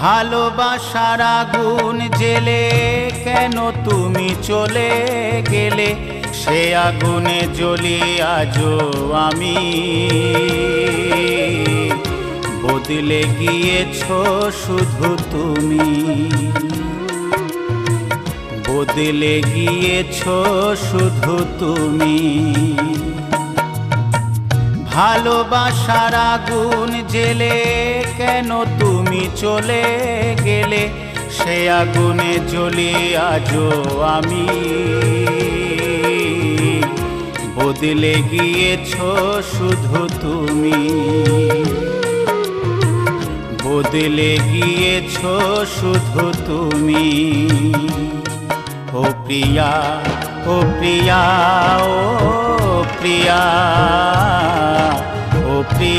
ভালোবাসার আগুন জেলে কেন তুমি চলে গেলে, সে আগুনে জ্বলি আজও আমি। বদলে গিয়েছো শুধু তুমি, বদলে গিয়েছো শুধু তুমি। ভালোবাসার আগুন জেলে কেন তুমি চলে গেলে, সে আগুনে জ্বলি আজও আমি। বদলে গিয়েছো শুধু তুমি, বদলে গিয়েছো শুধু তুমি। ও প্রিয়া, ও প্রিয়া, ও প্রিয়া, ও প্রিয়া।